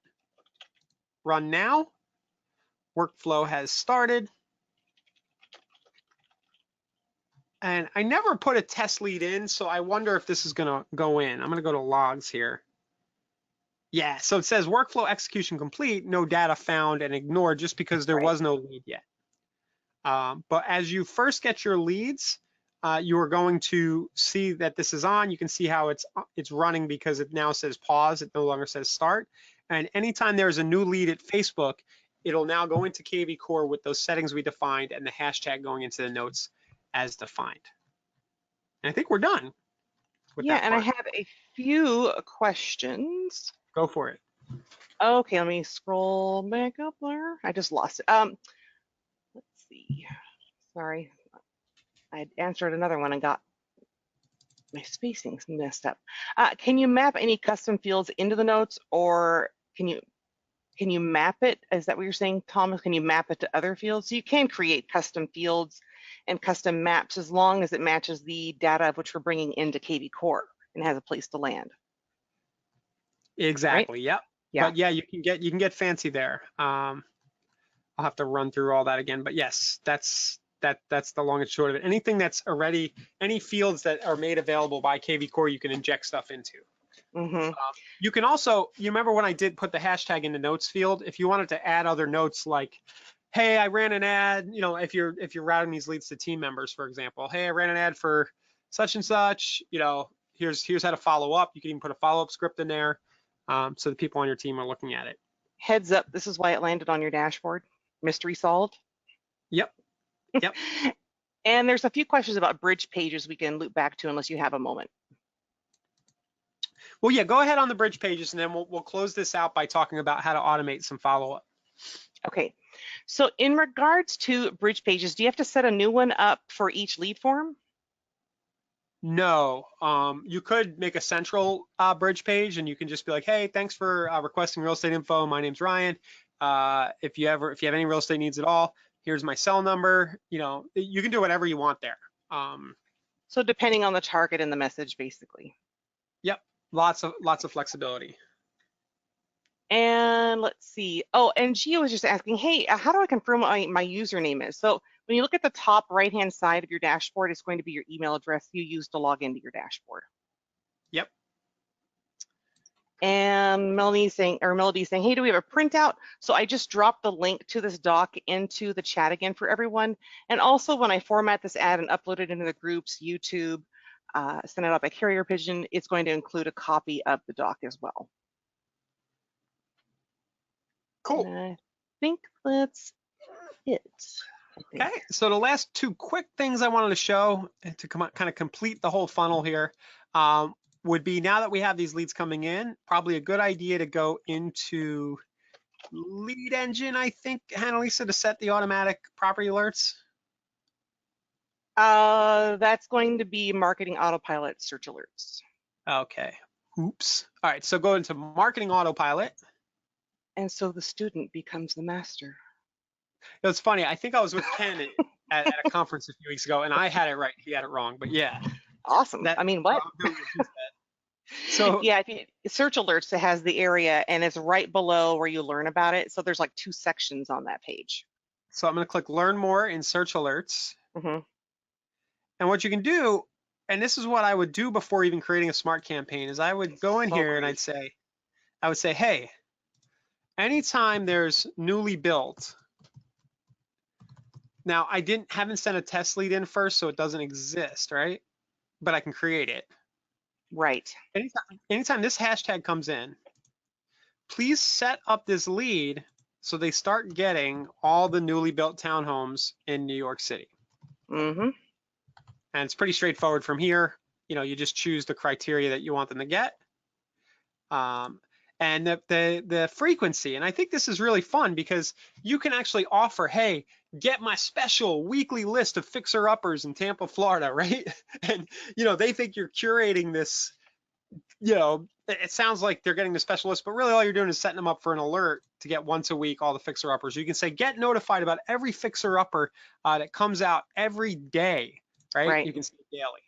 run now. Workflow has started. And I never put a test lead in, so I wonder if this is gonna go in. I'm gonna go to logs here. Yeah, so it says workflow execution complete, no data found and ignored just because there was no lead yet. But as you first get your leads, you are going to see that this is on. You can see how it's running because it now says pause. It no longer says start. And anytime there's a new lead at Facebook, it'll now go into kvCORE with those settings we defined and the hashtag going into the notes as defined. And I think we're done with that and I part. have a few questions. Go for it. Okay, let me scroll back up there. I just lost it. Let's see. Sorry, I answered another one and got my spacings messed up. Can you map any custom fields into the notes, or can you map it? Is that what you're saying, Thomas? Can you map it to other fields? So you can create custom fields and custom maps as long as it matches the data of which we're bringing into kvCORE and has a place to land. Exactly. Right? Yep. Yeah. But yeah, you can get fancy there. I'll have to run through all that again. But yes, that's the long and short of it. Anything that's already, any fields that are made available by kvCORE, you can inject stuff into. You can also, you remember when I did put the hashtag in the notes field, if you wanted to add other notes like, hey, I ran an ad, you know, if you're routing these leads to team members, for example, hey, I ran an ad for such and such, you know, here's how to follow up. You can even put a follow-up script in there so the people on your team are looking at it. Heads up, this is why it landed on your dashboard. Mystery solved. Yep. Yep. And there's a few questions about bridge pages we can loop back to unless you have a moment. Well, yeah, go ahead on the bridge pages, and then we'll close this out by talking about how to automate some follow-up. Okay, so in regards to bridge pages, do you have to set a new one up for each lead form? No, you could make a central bridge page, and you can just be like, hey, thanks for requesting real estate info. My name's Ryan. If you have any real estate needs at all, here's my cell number. You know, you can do whatever you want there. So depending on the target and the message, basically. Yep, lots of flexibility. And let's see. Oh, and Gio was just asking, hey, how do I confirm what my username is? So when you look at the top right-hand side of your dashboard, it's going to be your email address you use to log into your dashboard. Yep. And Melody's saying, hey, do we have a printout? So I just dropped the link to this doc into the chat again for everyone. And also when I format this ad and upload it into the groups, YouTube, send it out by carrier pigeon, it's going to include a copy of the doc as well. Cool. And I think that's it. Okay, so the last two quick things I wanted to show to kind of complete the whole funnel here would be, now that we have these leads coming in, probably a good idea to go into Lead Engine, I think, Annalisa, to set the automatic property alerts. That's going to be Marketing Autopilot search alerts. Okay, oops. All right, so go into Marketing Autopilot. And so the student becomes the master. It was funny. I think I was with Ken at a conference a few weeks ago, and I had it right. He had it wrong. But yeah. Awesome. I mean, what? So yeah, if you search alerts, it has the area, and it's right below where you learn about it. So there's like 2 sections on that page. So I'm going to click Learn More in Search Alerts. And what you can do, and this is what I would do before even creating a smart campaign, is I would go in here and I would say, hey, anytime there's newly built. Now I haven't sent a test lead in first, so it doesn't exist, right? but I can create it. Right. Anytime this hashtag comes in, please set up this lead so they start getting all the newly built townhomes in New York City. Mm-hmm. And it's pretty straightforward from here. You just choose the criteria that you want them to get. And the frequency. And I think this is really fun because you can actually offer, hey, get my special weekly list of fixer-uppers in Tampa, Florida, right? And, they think you're curating this, it sounds like they're getting the special list, but really all you're doing is setting them up for an alert to get once a week all the fixer-uppers. You can say, get notified about every fixer-upper that comes out every day, right? Right. You can see it daily.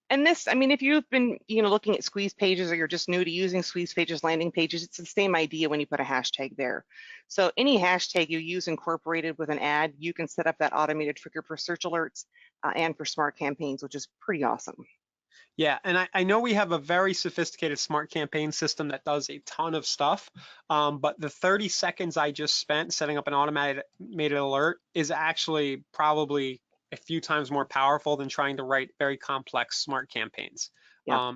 And this, I mean, if you've been, looking at squeeze pages or you're just new to using squeeze pages, landing pages, it's the same idea when you put a hashtag there. So any hashtag you use incorporated with an ad, you can set up that automated trigger for search alerts and for smart campaigns, which is pretty awesome. Yeah, and I know we have a very sophisticated smart campaign system that does a ton of stuff, but the 30 seconds I just spent setting up an automated alert is actually probably a few times more powerful than trying to write very complex smart campaigns. Yeah.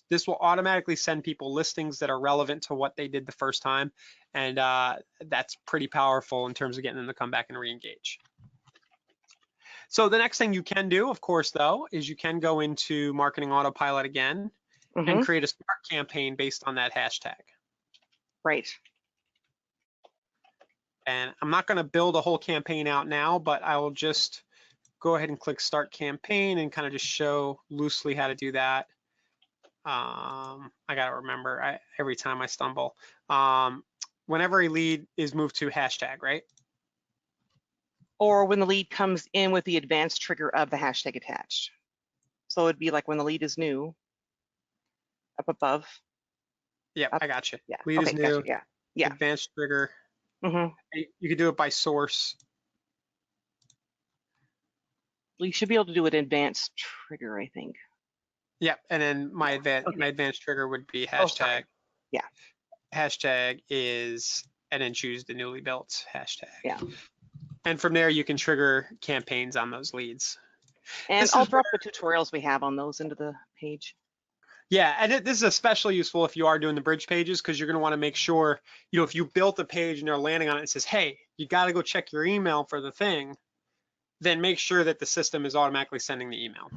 This will automatically send people listings that are relevant to what they did the first time, and that's pretty powerful in terms of getting them to come back and re-engage. So the next thing you can do, of course, though, is you can go into Marketing Autopilot again and create a smart campaign based on that hashtag. Right. And I'm not going to build a whole campaign out now, but I will just go ahead and click Start Campaign and kind of just show loosely how to do that. I got to remember every time I stumble. Whenever a lead is moved to hashtag, right? Or when the lead comes in with the advanced trigger of the hashtag attached. So it'd be like when the lead is new, up above. Yep, I got you. Yeah. Lead is new. Gotcha. Yeah. Advanced trigger. Mm-hmm. You could do it by source. You should be able to do an advanced trigger, I think. Yep, and then my advanced trigger would be hashtag. Yeah. Hashtag is, and then choose the newly built hashtag. Yeah. And from there, you can trigger campaigns on those leads. And I'll drop the tutorials we have on those into the page. Yeah, and this is especially useful if you are doing the bridge pages, because you're going to want to make sure, if you built a page and they're landing on it and says, hey, you got to go check your email for the thing, then make sure that the system is automatically sending the email.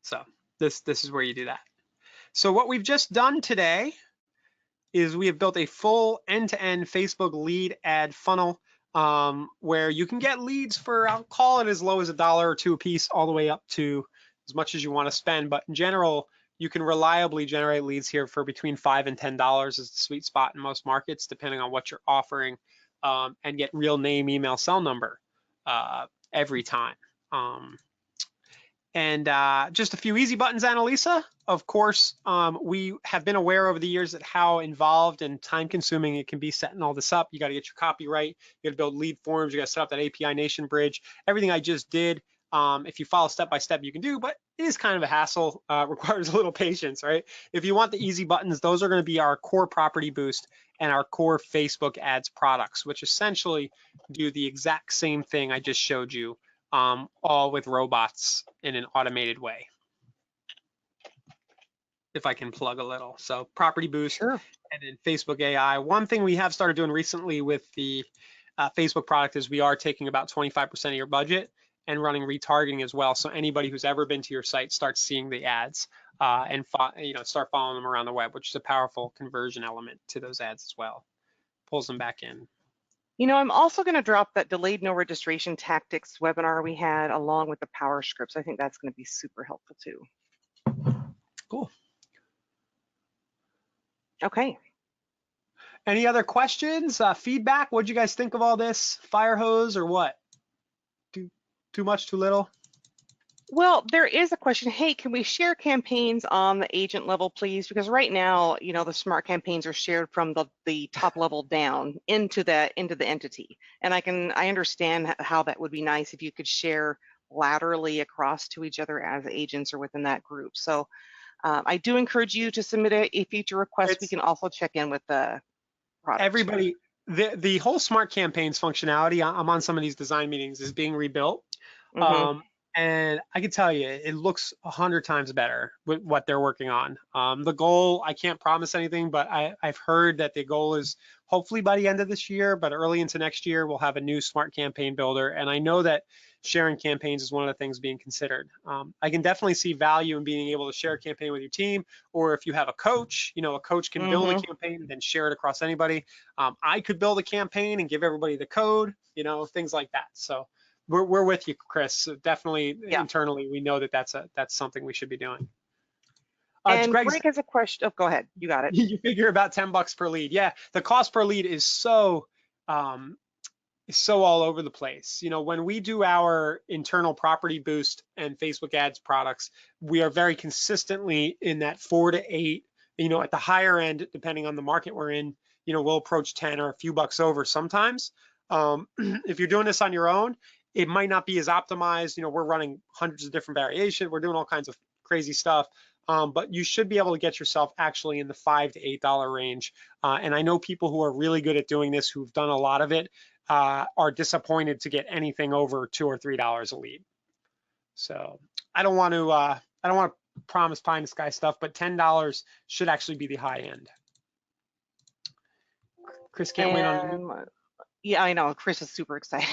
So this is where you do that. So what we've just done today is we have built a full end-to-end Facebook lead ad funnel where you can get leads for, I'll call it as low as $1 or $2 a piece, all the way up to as much as you want to spend. But in general, you can reliably generate leads here for between $5 and $10 is the sweet spot in most markets, depending on what you're offering, and get real name, email, cell number every time. And just a few easy buttons, Annalisa. Of course, we have been aware over the years that how involved and time consuming it can be setting all this up. You got to get your copyright, you got to build lead forms, you got to set up that API Nation bridge. Everything I just did, if you follow step by step, you can do, but it is kind of a hassle, requires a little patience, right? If you want the easy buttons, those are going to be our core property boost and our core Facebook ads products, which essentially do the exact same thing I just showed you, all with robots in an automated way. If I can plug a little. So property boost, sure. And then Facebook AI. One thing we have started doing recently with the Facebook product is we are taking about 25% of your budget and running retargeting as well. So anybody who's ever been to your site starts seeing the ads and start following them around the web, which is a powerful conversion element to those ads as well. Pulls them back in. I'm also going to drop that delayed no registration tactics webinar we had along with the power scripts. I think that's going to be super helpful too. Cool. Okay. Any other questions, feedback? What'd you guys think of all this? Fire hose or what? Too much, too little? Well, there is a question. Hey, can we share campaigns on the agent level, please? Because right now, the smart campaigns are shared from the top level down into the entity. And I understand how that would be nice if you could share laterally across to each other as agents or within that group. So I do encourage you to submit a feature request. We can also check in with the product. Everybody, the whole smart campaigns functionality, I'm on some of these design meetings, is being rebuilt. And I can tell you, it looks 100 times better with what they're working on. The goal, I can't promise anything, but I've heard that the goal is hopefully by the end of this year, but early into next year, we'll have a new smart campaign builder. And I know that sharing campaigns is one of the things being considered. I can definitely see value in being able to share a campaign with your team, or if you have a coach, a coach can build a campaign and then share it across anybody. I could build a campaign and give everybody the code, things like that. So we're with you, Chris. Definitely Yeah. internally, we know that that's something we should be doing. And Greg Greg has a question. Oh, go ahead. You got it. you figure about $10 per lead. Yeah, the cost per lead is so all over the place. When we do our internal property boost and Facebook ads products, we are very consistently in that 4 to 8. At the higher end, depending on the market we're in, we'll approach 10 or a few bucks over sometimes. If you're doing this on your own, it might not be as optimized. We're running hundreds of different variations. We're doing all kinds of crazy stuff. But you should be able to get yourself actually in the $5 to $8 range. And I know people who are really good at doing this, who've done a lot of it, are disappointed to get anything over $2 or $3 a lead. So I don't want to promise pie in the sky stuff, but $10 should actually be the high end. Chris can't wait on. Yeah, I know. Chris is super excited.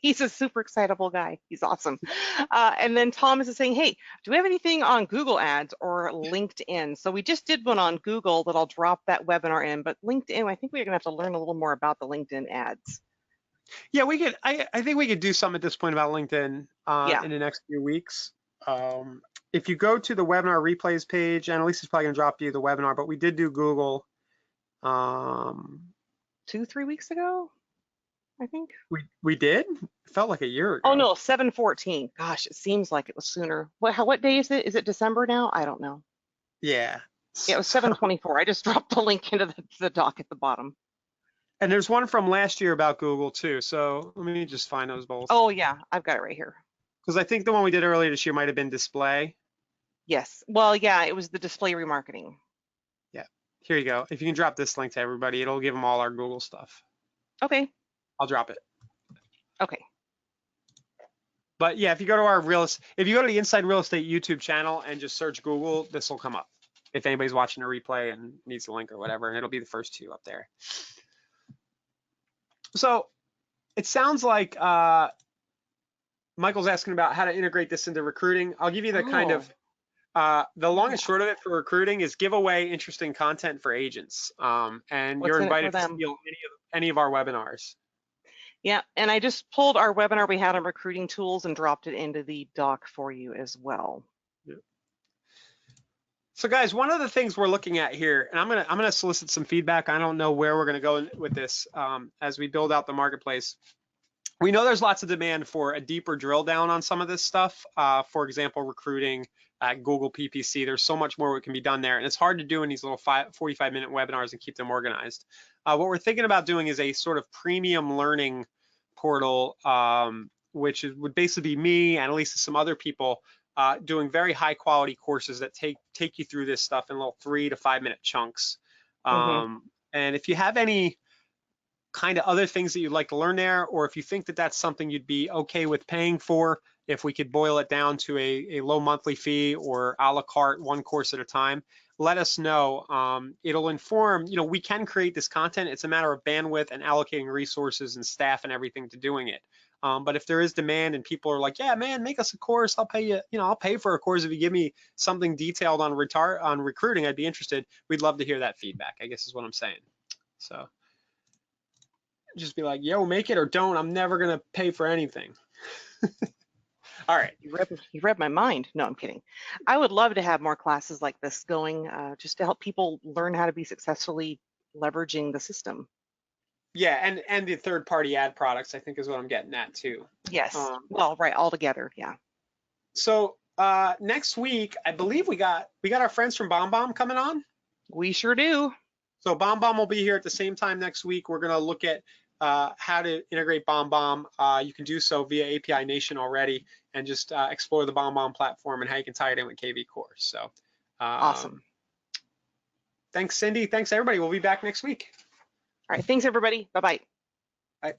he's a super excitable guy. He's awesome. And then Thomas is saying, hey, do we have anything on Google Ads or LinkedIn? So we just did one on Google that I'll drop that webinar in, but LinkedIn, I think we're going to have to learn a little more about the LinkedIn ads. Yeah, we could. I think we could do something at this point about LinkedIn in the next few weeks. If you go to the webinar replays page, and Lisa's probably going to drop you the webinar, but we did do Google. 2-3 weeks ago, I think. We did? It felt like a year ago. Oh no, 7/14. Gosh, it seems like it was sooner. What day is it? Is it December now? I don't know. Yeah. Yeah, it was 7/24. I just dropped the link into the doc at the bottom. And there's one from last year about Google too. So let me just find those both. Oh yeah, I've got it right here. Because I think the one we did earlier this year might have been display. Yes. Well, yeah, it was the display remarketing. Yeah. Here you go. If you can drop this link to everybody, it'll give them all our Google stuff. Okay. I'll drop it. Okay. But yeah, if you go to the Inside Real Estate YouTube channel and just search Google, this will come up. If anybody's watching a replay and needs the link or whatever, and it'll be the first 2 up there. So it sounds like Michael's asking about how to integrate this into recruiting. I'll give you the kind of the long and short of it for recruiting is give away interesting content for agents. And you're invited to steal any of our webinars. Yeah, and I just pulled our webinar we had on recruiting tools and dropped it into the doc for you as well. Yeah. So guys, one of the things we're looking at here, and I'm gonna solicit some feedback. I don't know where we're gonna go with this as we build out the marketplace. We know there's lots of demand for a deeper drill down on some of this stuff. For example, recruiting at Google PPC. There's so much more what can be done there, and it's hard to do in these little 45-minute webinars and keep them organized. What we're thinking about doing is a sort of premium learning portal, which would basically be me and at least some other people doing very high quality courses that take you through this stuff in little 3 to 5 minute chunks. And if you have any kind of other things that you'd like to learn there, or if you think that that's something you'd be okay with paying for, if we could boil it down to a low monthly fee or a la carte, one course at a time, let us know. It'll inform, we can create this content. It's a matter of bandwidth and allocating resources and staff and everything to doing it. But if there is demand and people are like, yeah, man, make us a course, I'll pay you, I'll pay for a course if you give me something detailed on recruiting, I'd be interested. We'd love to hear that feedback, I guess is what I'm saying. So just be like, yo, make it or don't. I'm never gonna pay for anything. All right. You read my mind. No, I'm kidding. I would love to have more classes like this going, just to help people learn how to be successfully leveraging the system. Yeah, and the third-party ad products, I think, is what I'm getting at too. Yes. Well, right, all together, yeah. So next week, I believe we got our friends from BombBomb coming on. We sure do. So BombBomb will be here at the same time next week. We're gonna look at how to integrate BombBomb. You can do so via API Nation already, and just explore the BombBomb platform and how you can tie it in with kvCORE. So awesome. Thanks, Cindy. Thanks, everybody. We'll be back next week. All right. Thanks, everybody. Bye-bye. Bye.